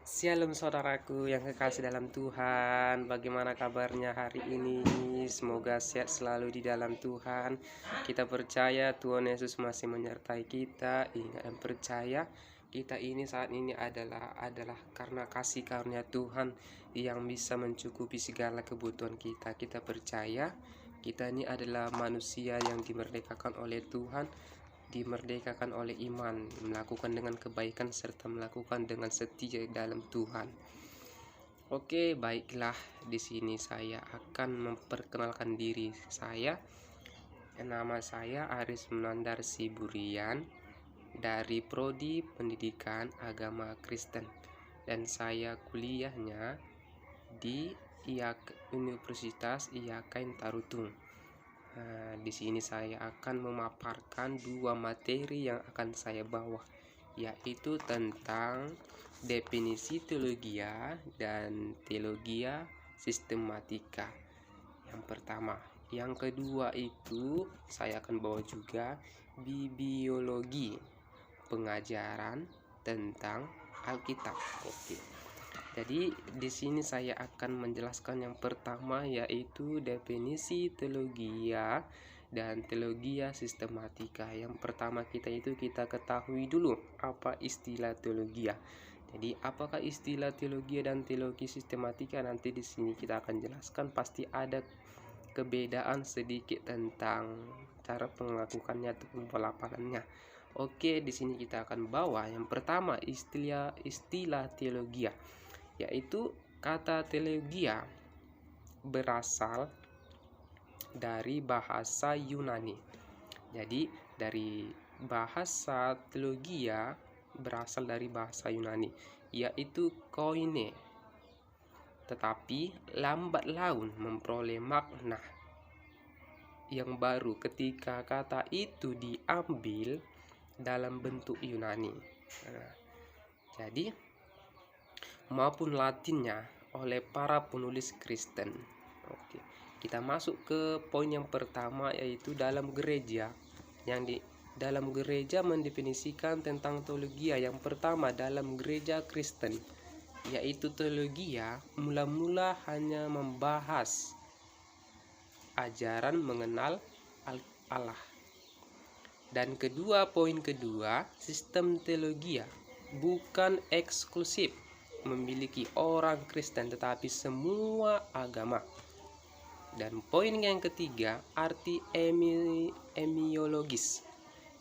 Shalom saudaraku yang kekasih dalam Tuhan. Bagaimana kabarnya hari ini? Semoga sehat selalu di dalam Tuhan. Kita percaya Tuhan Yesus masih menyertai kita. Ingat dan percaya kita ini saat ini adalah karena kasih karunia Tuhan yang bisa mencukupi segala kebutuhan kita. Kita percaya kita ini adalah manusia yang dimerdekakan oleh Tuhan, dimerdekakan oleh iman, melakukan dengan kebaikan serta melakukan dengan setia dalam Tuhan. Oke, baiklah, di sini saya akan memperkenalkan diri saya. Nama saya Aris Menandar Siburian dari Prodi Pendidikan Agama Kristen, dan saya kuliahnya di Universitas IAKN Tarutung. Di sini saya akan memaparkan dua materi yang akan saya bawa, yaitu tentang definisi teologia dan teologia sistematika. Yang pertama, yang kedua itu saya akan bawa juga bibliologi, pengajaran tentang Alkitab. Oke. Jadi di sini saya akan menjelaskan yang pertama, yaitu definisi teologia dan teologia sistematika. Yang pertama kita ketahui dulu apa istilah teologia. Jadi apakah istilah teologia dan teologi sistematika, nanti di sini kita akan jelaskan. Pasti ada kebedaan sedikit tentang cara melakukannya atau pelafalannya. Oke, di sini kita akan bawa yang pertama istilah teologia, yaitu kata teologia berasal dari bahasa Yunani. Jadi dari bahasa teologia berasal dari bahasa Yunani, yaitu koine, tetapi lambat laun memperoleh makna yang baru ketika kata itu diambil dalam bentuk Yunani. Jadi maupun Latinnya oleh para penulis Kristen. Oke, kita masuk ke poin yang pertama, yaitu dalam gereja. Dalam gereja mendefinisikan tentang teologia. Yang pertama dalam gereja Kristen, yaitu teologia mula-mula hanya membahas ajaran mengenal Allah. Dan poin kedua, sistem teologia bukan eksklusif memiliki orang Kristen tetapi semua agama. Dan poin yang ketiga, arti emiologis,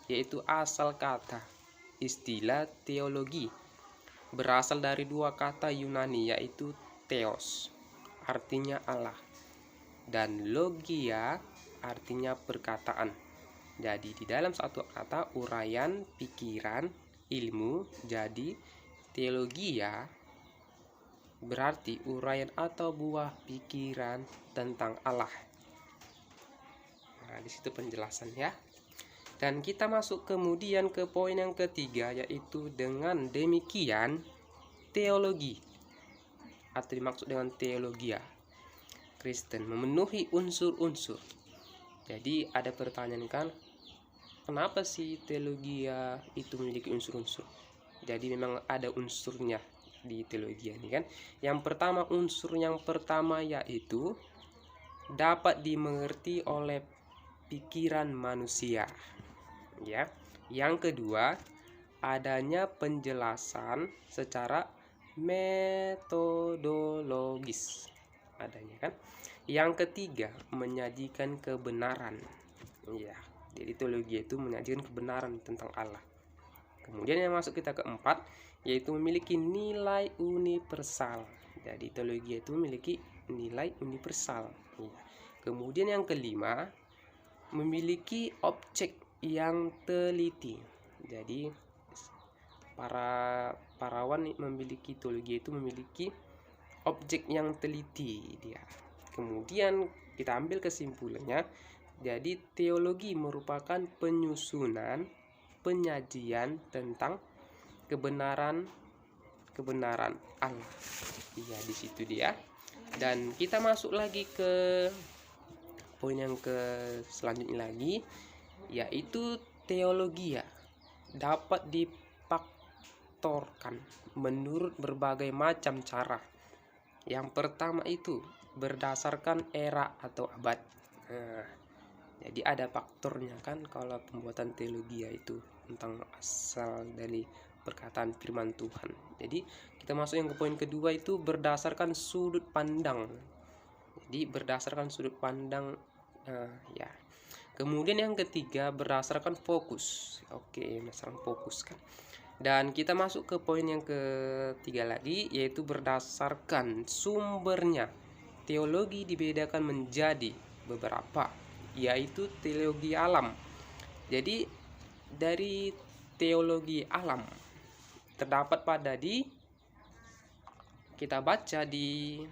yaitu asal kata istilah teologi berasal dari dua kata Yunani, yaitu theos artinya Allah dan logia artinya perkataan. Jadi di dalam satu kata uraian pikiran ilmu, jadi teologia berarti uraian atau buah pikiran tentang Allah. Nah, di situ penjelasan ya. Dan kita masuk kemudian ke poin yang ketiga, yaitu dengan demikian teologi atau dimaksud dengan teologia Kristen memenuhi unsur-unsur. Jadi ada pertanyaan kan, kenapa sih teologia itu memiliki unsur-unsur? Jadi memang ada unsurnya di teologi ini kan. Unsur yang pertama yaitu dapat dimengerti oleh pikiran manusia, ya. Yang kedua, adanya penjelasan secara metodologis adanya kan. Yang ketiga, menyajikan kebenaran, ya. Jadi teologi itu menyajikan kebenaran tentang Allah. Kemudian yang masuk kita keempat, yaitu memiliki nilai universal. Jadi teologi itu memiliki nilai universal. Kemudian yang kelima, memiliki objek yang teliti. Jadi para parawan memiliki teologi itu memiliki objek yang teliti dia. Kemudian kita ambil kesimpulannya. Jadi teologi merupakan penyusunan penyajian tentang kebenaran Allah. Iya, di situ dia. Dan kita masuk lagi ke poin yang selanjutnya lagi, yaitu teologia dapat difaktorkan menurut berbagai macam cara. Yang pertama itu berdasarkan era atau abad. Nah, jadi ada faktornya kan kalau pembuatan teologia itu tentang asal dari perkataan firman Tuhan. Jadi kita masuk yang ke poin kedua itu berdasarkan sudut pandang. Jadi berdasarkan sudut pandang ya. Kemudian yang ketiga berdasarkan fokus. Oke, berdasarkan fokus kan. Dan kita masuk ke poin yang ketiga lagi, yaitu berdasarkan sumbernya. Teologi dibedakan menjadi beberapa, yaitu teologi alam. Jadi dari teologi alam terdapat kita baca di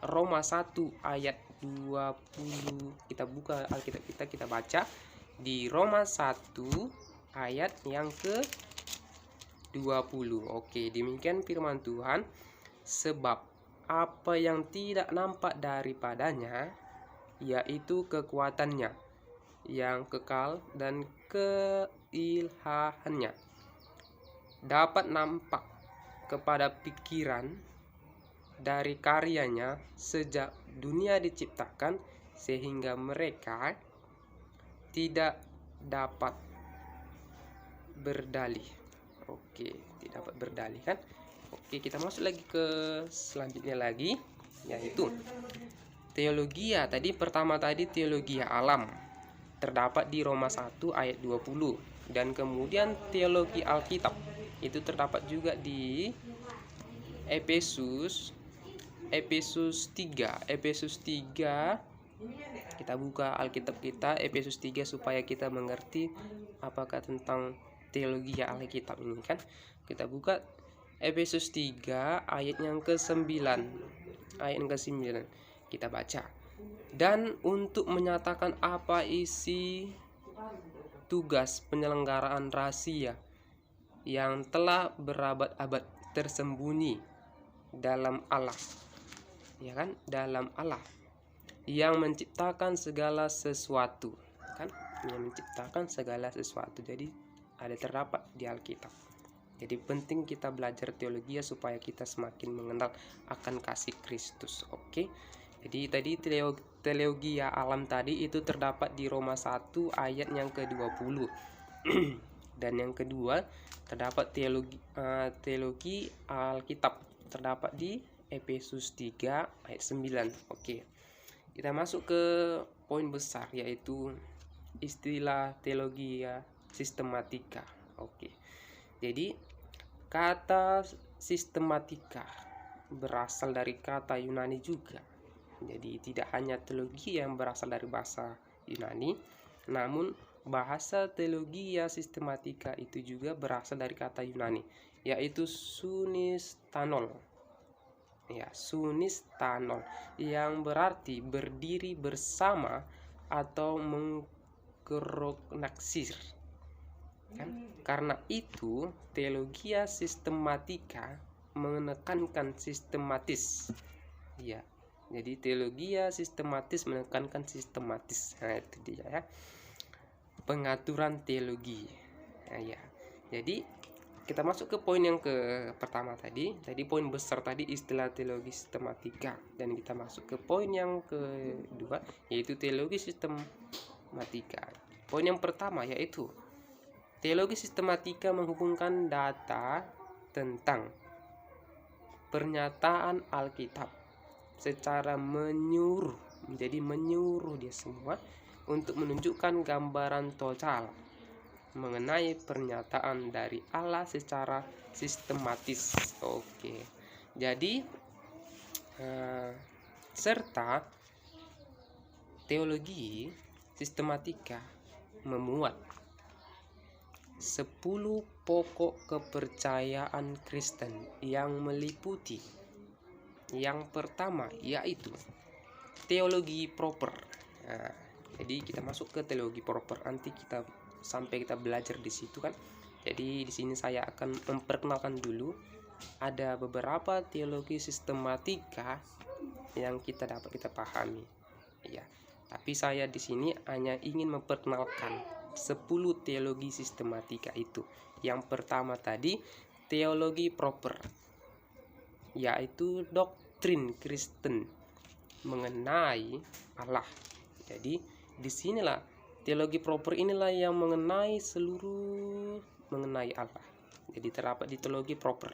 Roma 1 ayat 20. Kita buka Alkitab kita baca di Roma 1 ayat yang ke 20. Oke, demikian firman Tuhan. Sebab apa yang tidak nampak daripadanya, yaitu kekuatannya yang kekal dan keilahannya, dapat nampak kepada pikiran dari karyanya sejak dunia diciptakan, sehingga mereka tidak dapat berdalih. Oke, tidak dapat berdalih kan. Oke, kita masuk lagi ke selanjutnya lagi, yaitu teologia. Tadi pertama teologia alam terdapat di Roma 1 ayat 20, dan kemudian teologi Alkitab itu terdapat juga di Efesus 3. Kita buka Alkitab kita Efesus 3 supaya kita mengerti apakah tentang teologi Alkitab ini kan. Kita buka Efesus 3 ayat yang ke-9. Kita baca. Dan untuk menyatakan apa isi tugas penyelenggaraan rahasia yang telah berabad-abad tersembunyi dalam Allah, ya kan, dalam Allah yang menciptakan segala sesuatu kan, yang menciptakan segala sesuatu. Jadi ada terdapat di Alkitab. Jadi penting kita belajar teologi supaya kita semakin mengenal akan kasih Kristus. Oke. Jadi tadi teologi alam tadi itu terdapat di Roma 1 ayat yang ke-20. Dan yang kedua terdapat teologi Alkitab terdapat di Efesus 3 ayat 9. Oke. Kita masuk ke poin besar, yaitu istilah teologi sistematika. Oke. Jadi kata sistematika berasal dari kata Yunani juga. Jadi tidak hanya teologi yang berasal dari bahasa Yunani, namun bahasa teologi sistematika itu juga berasal dari kata Yunani, yaitu sunistanol. Ya, sunistanol yang berarti berdiri bersama atau mengkeroknaksir. Kan? Karena itu teologi sistematika menekankan sistematis. Ya. Jadi teologi sistematis menekankan sistematis. Nah, itu dia ya. Pengaturan teologi. Nah, ya. Jadi kita masuk ke poin yang pertama tadi. Poin besar tadi istilah teologi sistematika, dan kita masuk ke poin yang kedua, yaitu teologi sistematika. Poin yang pertama yaitu teologi sistematika menghubungkan data tentang pernyataan Alkitab secara menyeluruh, menjadi menyeluruh dia semua untuk menunjukkan gambaran total mengenai pernyataan dari Allah secara sistematis. Oke. Jadi serta teologi sistematika memuat 10 pokok kepercayaan Kristen yang meliputi, yang pertama yaitu teologi proper. Nah, jadi kita masuk ke teologi proper, nanti kita belajar di situ kan. Jadi di sini saya akan memperkenalkan dulu ada beberapa teologi sistematika yang kita pahami. Ya, tapi saya di sini hanya ingin memperkenalkan 10 teologi sistematika itu. Yang pertama tadi teologi proper, yaitu doktrin Kristen mengenai Allah. Jadi disinilah teologi proper inilah yang mengenai seluruh mengenai Allah. Jadi terdapat di teologi proper.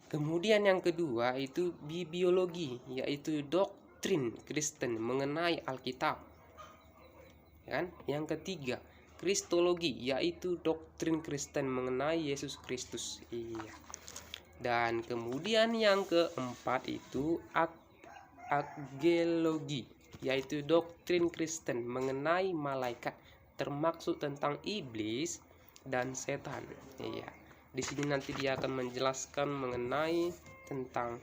Kemudian yang kedua itu bibliologi, yaitu doktrin Kristen mengenai Alkitab. Kan? Yang ketiga kristologi, yaitu doktrin Kristen mengenai Yesus Kristus. Iya. Dan kemudian yang keempat itu ageologi, yaitu doktrin Kristen mengenai malaikat, termasuk tentang iblis dan setan. Iya. Di sini nanti dia akan menjelaskan mengenai tentang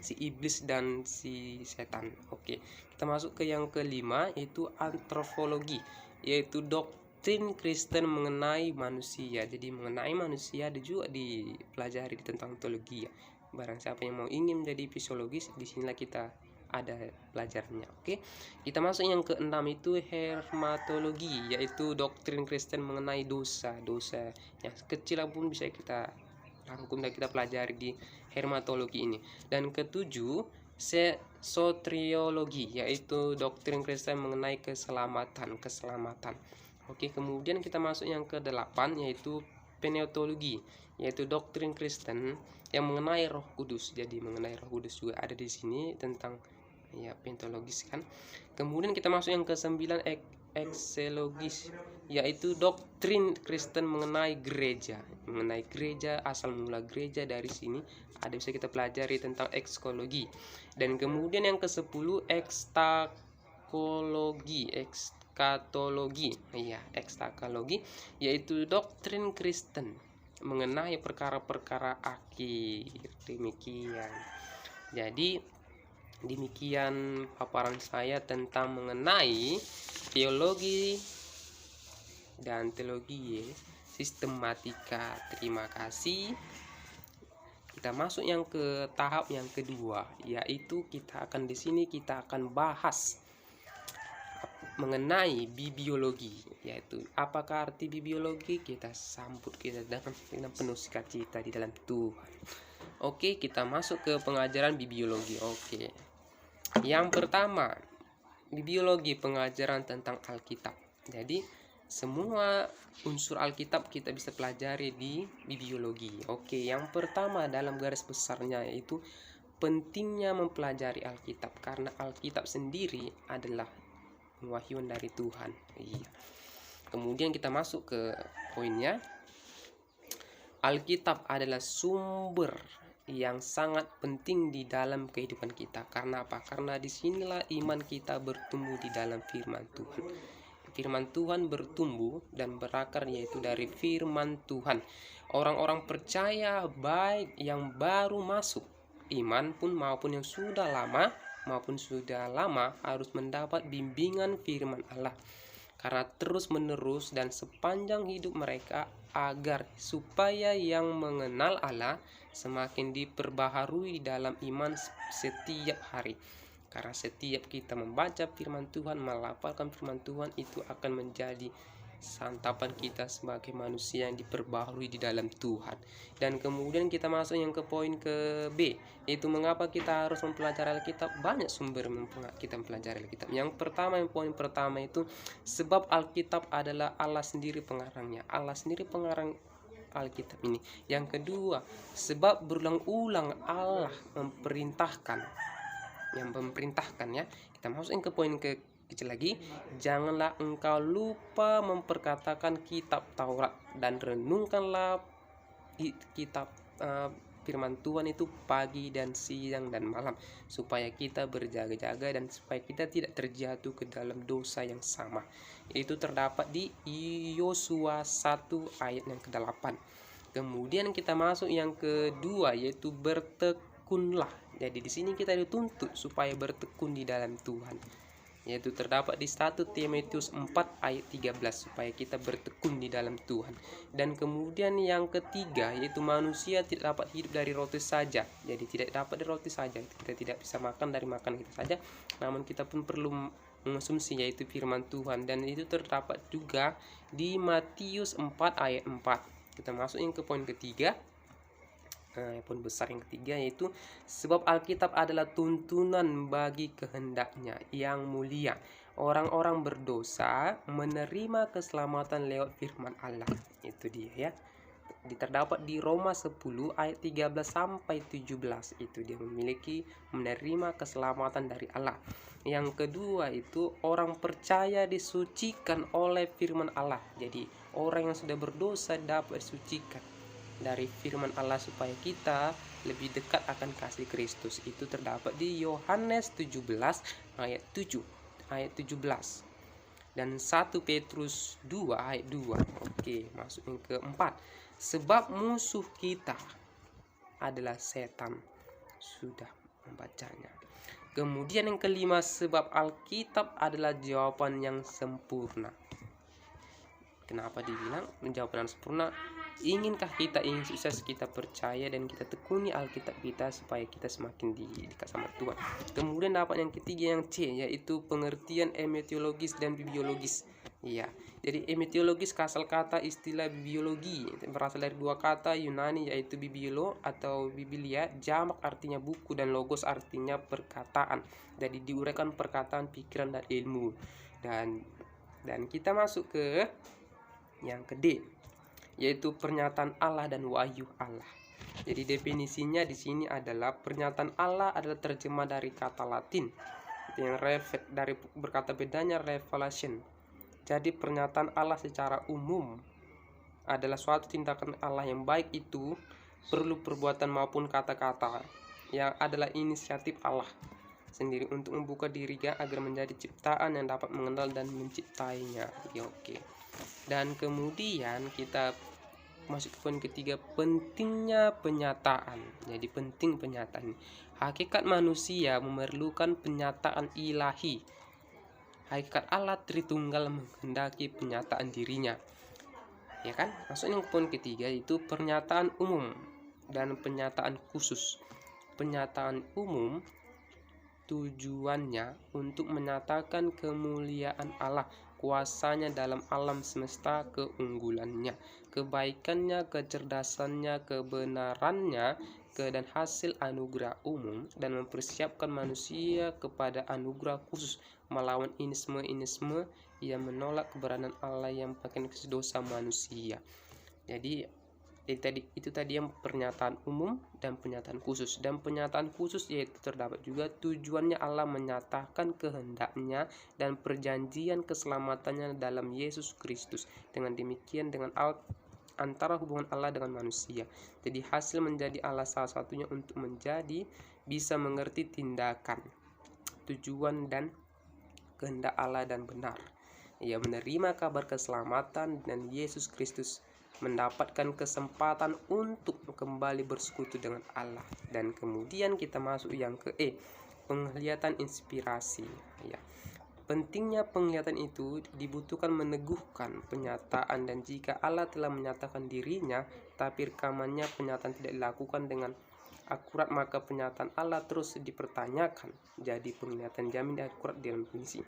si iblis dan si setan. Oke, kita masuk ke yang kelima, yaitu antropologi, yaitu doktrin Kristen mengenai manusia. Jadi mengenai manusia ada juga dipelajari tentang teologi ya. Barang siapa yang mau ingin menjadi fisiologis, di sinilah kita ada pelajarannya. Oke, kita masuk yang keenam itu hermatologi, yaitu doktrin Kristen mengenai dosa yang kecil pun bisa kita rangkum dan kita pelajari di hermatologi ini. Dan ketujuh soteriologi, yaitu doktrin Kristen mengenai keselamatan. Oke, kemudian kita masuk yang ke-8, yaitu pneutologi, yaitu doktrin Kristen yang mengenai Roh Kudus. Jadi mengenai Roh Kudus juga ada di sini tentang ya pneutologis kan. Kemudian kita masuk yang ke-9, ekselogis, yaitu doktrin Kristen mengenai gereja, asal mula gereja. Dari sini ada bisa kita pelajari tentang ekskatologi. Dan kemudian yang ke-10 ekstatologi, yaitu doktrin Kristen mengenai perkara-perkara akhir. Demikian. Jadi demikian paparan saya tentang mengenai teologi dan teologi sistematika. Terima kasih. Kita masuk yang ke tahap yang kedua, yaitu kita akan bahas mengenai bibliologi, yaitu apakah arti bibliologi. Kita sambut kita dengan penuh sukacita di dalam Tuhan. Oke, kita masuk ke pengajaran bibliologi. Oke. Yang pertama, bibliologi, pengajaran tentang Alkitab. Jadi semua unsur Alkitab kita bisa pelajari di bibliologi. Oke, yang pertama dalam garis besarnya yaitu pentingnya mempelajari Alkitab, karena Alkitab sendiri adalah wahyuan dari Tuhan. Iya. Kemudian kita masuk ke poinnya. Alkitab adalah sumber yang sangat penting di dalam kehidupan kita. Karena apa? Karena disinilah iman kita bertumbuh di dalam firman Tuhan. Firman Tuhan bertumbuh dan berakar, yaitu dari firman Tuhan. Orang-orang percaya baik yang baru masuk iman pun maupun yang sudah lama harus mendapat bimbingan firman Allah, karena terus menerus dan sepanjang hidup mereka, agar supaya yang mengenal Allah semakin diperbaharui dalam iman setiap hari. Karena setiap kita membaca firman Tuhan, melafalkan firman Tuhan, itu akan menjadi santapan kita sebagai manusia yang diperbaharui di dalam Tuhan. Dan kemudian kita masuk yang ke poin ke B, yaitu mengapa kita harus mempelajari Alkitab. Banyak sumber kita mempelajari Alkitab. Yang pertama, poin pertama itu sebab Alkitab adalah Allah sendiri pengarangnya. Allah sendiri pengarang Alkitab ini. Yang kedua, sebab berulang-ulang Allah memerintahkan ya. Kita masukin ke poin kecil lagi. Janganlah engkau lupa memperkatakan kitab Taurat, dan renungkanlah kitab firman Tuhan itu pagi dan siang dan malam, supaya kita berjaga-jaga dan supaya kita tidak terjatuh ke dalam dosa yang sama. Itu terdapat di Yosua 1 ayat yang ke-8. Kemudian kita masuk yang kedua, yaitu bertekunlah. Jadi di sini kita dituntut supaya bertekun di dalam Tuhan, yaitu terdapat di 1 Timotius 4 ayat 13, supaya kita bertekun di dalam Tuhan. Dan kemudian yang ketiga, yaitu manusia tidak dapat hidup dari roti saja. Jadi tidak dapat dari roti saja, kita tidak bisa makan dari makan kita saja, namun kita pun perlu mengonsumsi, yaitu firman Tuhan. Dan itu terdapat juga di Matius 4 ayat 4. Kita masukin ke poin ketiga. Poin besar yang ketiga yaitu sebab Alkitab adalah tuntunan bagi kehendaknya yang mulia. Orang-orang berdosa menerima keselamatan lewat firman Allah. Itu dia ya. Terdapat di Roma 10 ayat 13 sampai 17. Itu dia menerima keselamatan dari Allah. Yang kedua itu orang percaya disucikan oleh firman Allah. Jadi orang yang sudah berdosa dapat disucikan dari firman Allah supaya kita lebih dekat akan kasih Kristus. Itu terdapat di Yohanes 17 ayat 7 ayat 17 dan 1 Petrus 2 ayat 2. Oke, masuk yang keempat. Sebab musuh kita adalah setan. Sudah membacanya. Kemudian yang kelima, sebab Alkitab adalah jawaban yang sempurna. Kenapa dibilang jawaban yang sempurna? Inginkah kita ingin sukses, kita percaya dan kita tekuni Alkitab kita supaya kita semakin dekat sama Tuhan. Kemudian dapat yang ketiga, yang C, yaitu pengertian emiologis dan biologis. Iya, jadi emiologis asal kata istilah biologi, berasal dari dua kata Yunani yaitu bibliolo atau biblia, jamak artinya buku dan logos artinya perkataan. Jadi diuraikan perkataan, pikiran dan ilmu. Dan kita masuk ke yang ke D, yaitu pernyataan Allah dan wahyu Allah. Jadi definisinya di sini adalah pernyataan Allah adalah terjemah dari kata Latin yang dari berkata bedanya revelation. Jadi pernyataan Allah secara umum adalah suatu tindakan Allah yang baik itu perlu perbuatan maupun kata-kata yang adalah inisiatif Allah sendiri untuk membuka dirinya agar menjadi ciptaan yang dapat mengenal dan menciptainya. Oke. Dan kemudian kita masuk ke poin ketiga, pentingnya penyataan. Jadi penting penyataan. Hakikat manusia memerlukan penyataan ilahi. Hakikat Allah Tritunggal menghendaki penyataan dirinya. Ya kan? Maksudnya yang poin ketiga itu pernyataan umum dan pernyataan khusus. Pernyataan umum tujuannya untuk menyatakan kemuliaan Allah, kuasanya dalam alam semesta, keunggulannya, kebaikannya, kecerdasannya, kebenarannya, dan hasil anugerah umum, dan mempersiapkan manusia kepada anugerah khusus melawan inisme yang menolak keberadaan Allah yang pakai dosa manusia. Jadi itu tadi yang pernyataan umum dan pernyataan khusus. Dan pernyataan khusus yaitu terdapat juga tujuannya Allah menyatakan kehendaknya dan perjanjian keselamatannya dalam Yesus Kristus. Dengan demikian dengan antara hubungan Allah dengan manusia. Jadi hasil menjadi Allah salah satunya untuk menjadi bisa mengerti tindakan, tujuan dan kehendak Allah dan benar. Ia menerima kabar keselamatan dan Yesus Kristus mendapatkan kesempatan untuk kembali bersekutu dengan Allah. Dan kemudian kita masuk yang ke E, penglihatan inspirasi. Ya. Pentingnya penglihatan itu dibutuhkan meneguhkan penyataan, dan jika Allah telah menyatakan dirinya tapi rekamannya penyataan tidak dilakukan dengan akurat, maka penyataan Allah terus dipertanyakan. Jadi penglihatan jamin akurat dalam definisi.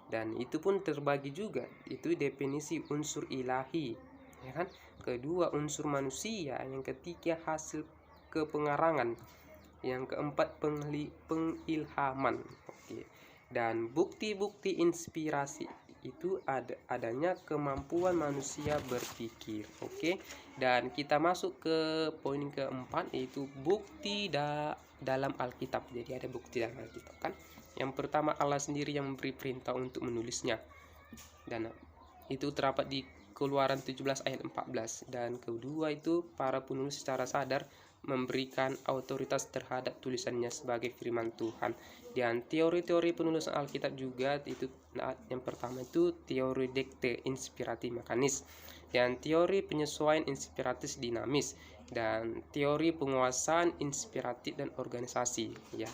Dan itu pun terbagi juga, itu definisi unsur ilahi, ya kan? Kedua unsur manusia, yang ketiga hasil kepengarangan, yang keempat pengilhaman. Oke. Dan bukti-bukti inspirasi itu adanya kemampuan manusia berpikir. Oke. Dan kita masuk ke poin keempat, yaitu bukti dalam Alkitab. Jadi ada bukti dalam Alkitab kan. Yang pertama Allah sendiri yang memberi perintah untuk menulisnya. Dan itu terdapat di Keluaran 17 ayat 14. Dan kedua itu para penulis secara sadar memberikan otoritas terhadap tulisannya sebagai firman Tuhan. Dan teori-teori penulisan Alkitab juga itu, yang pertama itu teori dikte inspiratif mekanis, dan teori penyesuaian inspiratif dinamis, dan teori penguasaan inspiratif dan organisasi. Ya.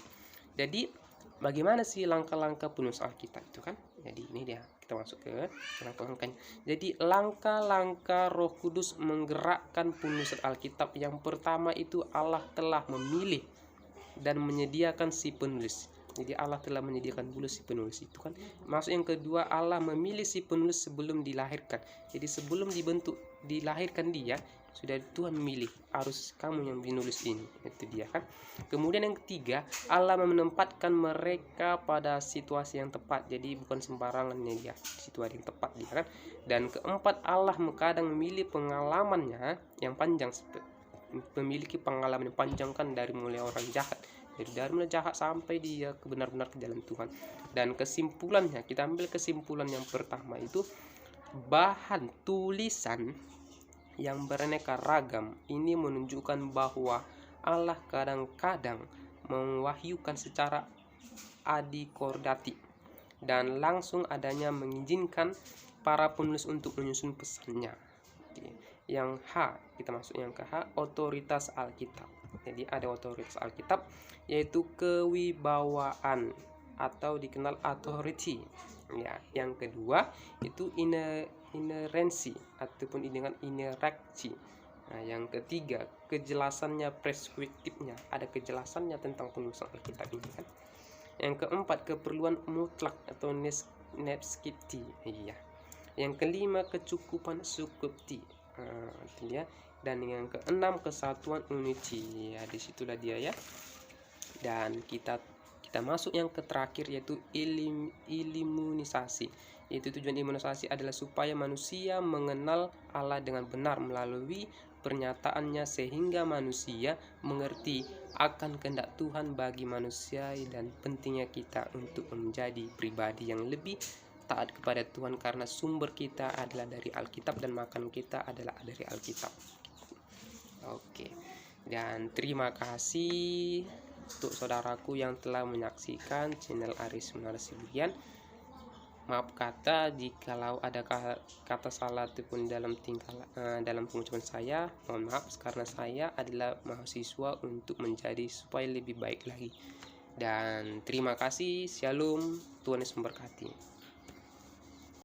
Jadi bagaimana sih langkah-langkah penulis Alkitab itu kan? Jadi ini dia, kita masuk ke langkah-langkahnya. Jadi langkah-langkah Roh Kudus menggerakkan penulisan Alkitab. Yang pertama itu Allah telah memilih dan menyediakan si penulis. Jadi Allah telah menyediakan dulu si penulis itu kan. Maksud yang kedua, Allah memilih si penulis sebelum dilahirkan. Jadi sebelum dilahirkan dia sudah Tuhan memilih, harus kamu yang menulis ini, itu dia kan. Kemudian yang ketiga, Allah menempatkan mereka pada situasi yang tepat, jadi bukan sembarangannya dia, situasi yang tepat dia kan. Dan keempat, Allah kadang memilih pengalamannya yang panjang, memiliki pengalaman yang panjang kan, dari mulai orang jahat, dari mulai jahat sampai dia benar-benar ke jalan Tuhan. Dan kesimpulannya, kita ambil kesimpulan yang pertama itu, bahan tulisan yang beraneka ragam ini menunjukkan bahwa Allah kadang-kadang mewahyukan secara adikordati dan langsung adanya mengizinkan para penulis untuk menyusun pesannya. Yang H, kita masuk yang ke H, otoritas Alkitab. Jadi ada otoritas Alkitab, yaitu kewibawaan atau dikenal authority. Ya, yang kedua itu inerensi ataupun dengan inereksi. Nah, yang ketiga kejelasannya, preskriptifnya, ada kejelasannya tentang penulisan Alkitab ini kan. Yang keempat keperluan mutlak atau necessity. Iya. Yang kelima kecukupan sukupti. Itu dia. Dan yang keenam kesatuan unity. Ya, disitulah dia ya. Dan kita masuk yang ke terakhir, yaitu imunisasi. Yaitu tujuan imunisasi adalah supaya manusia mengenal Allah dengan benar melalui pernyataannya, sehingga manusia mengerti akan kehendak Tuhan bagi manusia dan pentingnya kita untuk menjadi pribadi yang lebih taat kepada Tuhan, karena sumber kita adalah dari Alkitab dan makan kita adalah dari Alkitab. Oke. Dan terima kasih untuk saudaraku yang telah menyaksikan channel Aris Menarasibuan. Maaf kata jikalau ada kata salah ataupun dalam pengucapan saya, mohon maaf, karena saya adalah mahasiswa untuk menjadi supaya lebih baik lagi. Dan terima kasih, shalom, Tuhan Yesus memberkati.